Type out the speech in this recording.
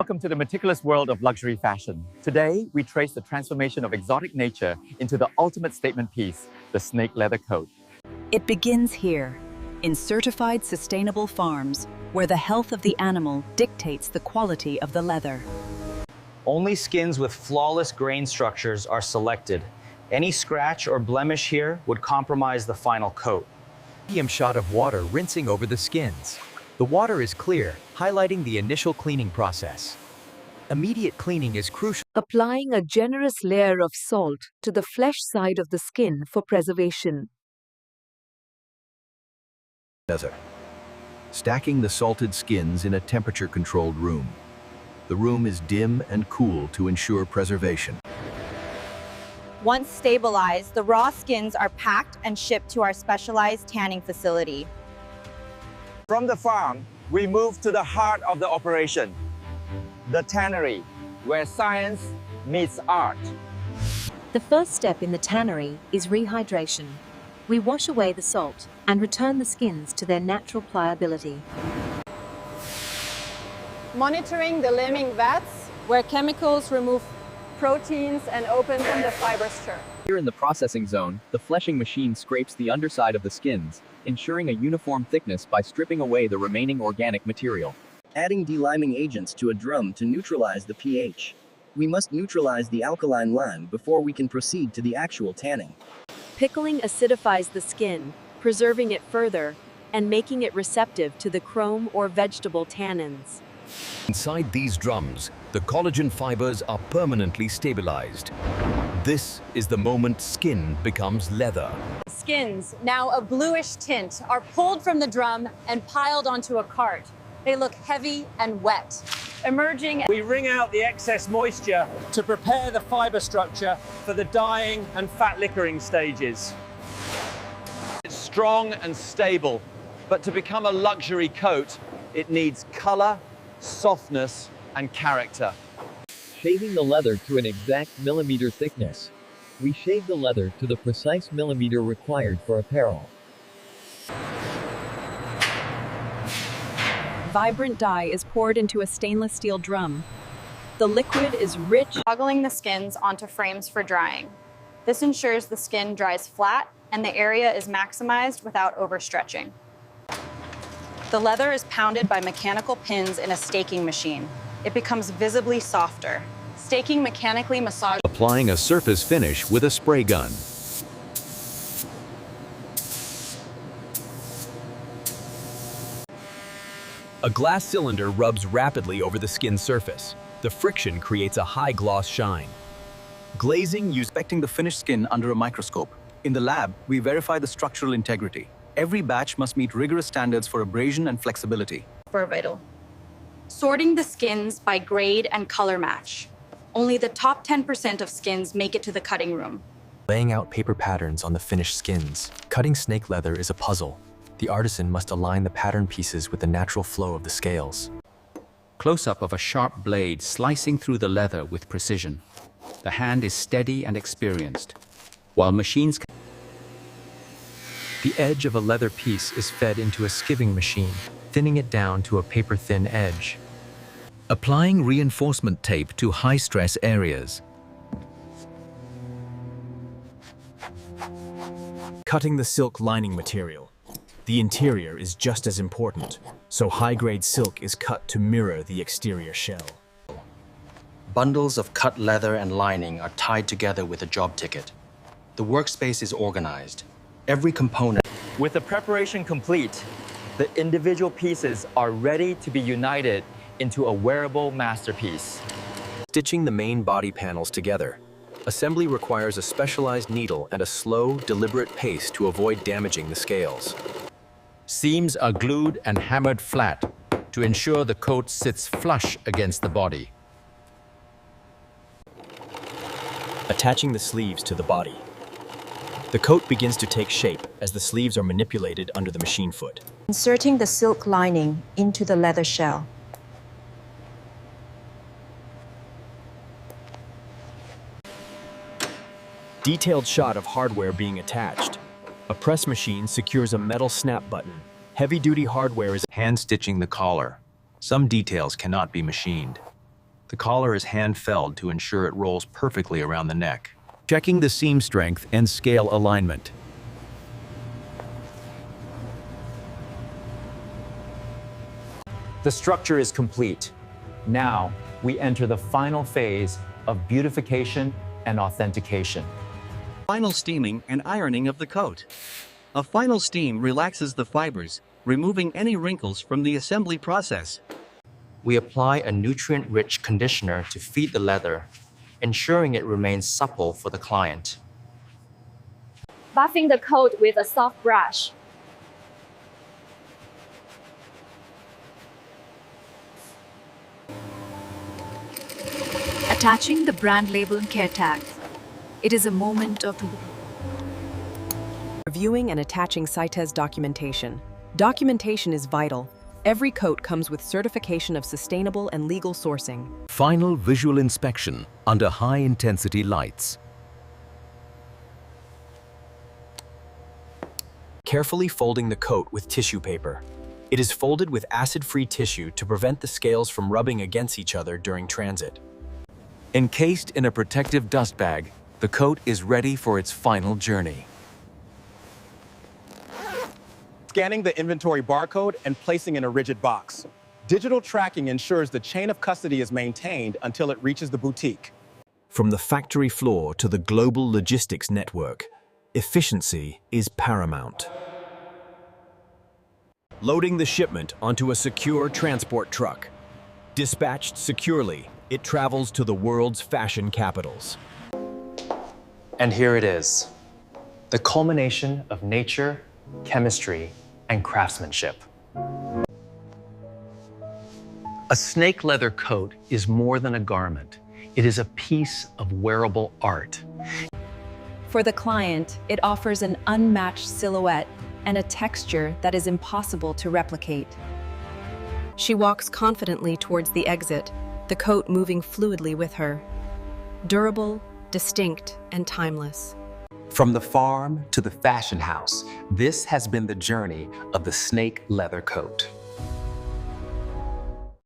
Welcome to the meticulous world of luxury fashion. Today, we trace the transformation of exotic nature into the ultimate statement piece, the snake leather coat. It begins here, in certified sustainable farms, where the health of the animal dictates the quality of the leather. Only skins with flawless grain structures are selected. Any scratch or blemish here would compromise the final coat. Medium shot of water rinsing over the skins. The water is clear, highlighting the initial cleaning process. Immediate cleaning is crucial. Applying a generous layer of salt to the flesh side of the skin for preservation. Desert. Stacking the salted skins in a temperature-controlled room. The room is dim and cool to ensure preservation. Once stabilized, the raw skins are packed and shipped to our specialized tanning facility. From the farm, we move to the heart of the operation, the tannery, where science meets art. The first step in the tannery is rehydration. We wash away the salt and return the skins to their natural pliability. Monitoring the lambing vats, where chemicals remove proteins and open the fiber structure. Here in the processing zone, the fleshing machine scrapes the underside of the skins, ensuring a uniform thickness by stripping away the remaining organic material. Adding deliming agents to a drum to neutralize the pH. We must neutralize the alkaline lime before we can proceed to the actual tanning. Pickling acidifies the skin, preserving it further, and making it receptive to the chrome or vegetable tannins. Inside these drums, the collagen fibers are permanently stabilized. This is the moment skin becomes leather. Skins, now a bluish tint, are pulled from the drum and piled onto a cart. They look heavy and wet. Emerging, We wring out the excess moisture to prepare the fiber structure for the dyeing and fat liquoring stages. It's strong and stable, but to become a luxury coat, it needs color, softness, and character. Shaving the leather to an exact millimeter thickness. We shave the leather to the precise millimeter required for apparel. Vibrant dye is poured into a stainless steel drum. The liquid is rich. Toggling the skins onto frames for drying. This ensures the skin dries flat and the area is maximized without overstretching. The leather is pounded by mechanical pins in a staking machine. It becomes visibly softer. Staking mechanically massages. Applying a surface finish with a spray gun. A glass cylinder rubs rapidly over the skin surface. The friction creates a high gloss shine. Glazing used inspecting the finished skin under a microscope. In the lab, we verify the structural integrity. Every batch must meet rigorous standards for abrasion and flexibility. Vital. Sorting the skins by grade and color match. Only the top 10% of skins make it to the cutting room. Laying out paper patterns on the finished skins. Cutting snake leather is a puzzle. The artisan must align the pattern pieces with the natural flow of the scales. Close-up of a sharp blade slicing through the leather with precision. The hand is steady and experienced, while machines can... The edge of a leather piece is fed into a skiving machine, thinning it down to a paper-thin edge. Applying reinforcement tape to high-stress areas. Cutting the silk lining material. The interior is just as important, so high-grade silk is cut to mirror the exterior shell. Bundles of cut leather and lining are tied together with a job ticket. The workspace is organized. Every component. With the preparation complete, the individual pieces are ready to be united into a wearable masterpiece. Stitching the main body panels together. Assembly requires a specialized needle and a slow, deliberate pace to avoid damaging the scales. Seams are glued and hammered flat to ensure the coat sits flush against the body. Attaching the sleeves to the body. The coat begins to take shape as the sleeves are manipulated under the machine foot. Inserting the silk lining into the leather shell. Detailed shot of hardware being attached. A press machine secures a metal snap button. Heavy-duty hardware is Hand stitching the collar. Some details cannot be machined. The collar is hand-felled to ensure it rolls perfectly around the neck. Checking the seam strength and scale alignment. The structure is complete. Now, we enter the final phase of beautification and authentication. Final steaming and ironing of the coat. A final steam relaxes the fibers, removing any wrinkles from the assembly process. We apply a nutrient-rich conditioner to feed the leather, ensuring it remains supple for the client. Buffing the coat with a soft brush. Attaching the brand label and care tag. It is a moment of reviewing and attaching CITES documentation. Documentation is vital. Every coat comes with certification of sustainable and legal sourcing. Final visual inspection under high-intensity lights. Carefully folding the coat with tissue paper. It is folded with acid-free tissue to prevent the scales from rubbing against each other during transit. Encased in a protective dust bag, the coat is ready for its final journey. Scanning the inventory barcode and placing in a rigid box. Digital tracking ensures the chain of custody is maintained until it reaches the boutique. From the factory floor to the global logistics network, efficiency is paramount. Loading the shipment onto a secure transport truck. Dispatched securely, it travels to the world's fashion capitals. And here it is, the culmination of nature, chemistry, and craftsmanship. A snake leather coat is more than a garment. It is a piece of wearable art. For the client, it offers an unmatched silhouette and a texture that is impossible to replicate. She walks confidently towards the exit, the coat moving fluidly with her. Durable, distinct, and timeless. From the farm to the fashion house, this has been the journey of the snake leather coat.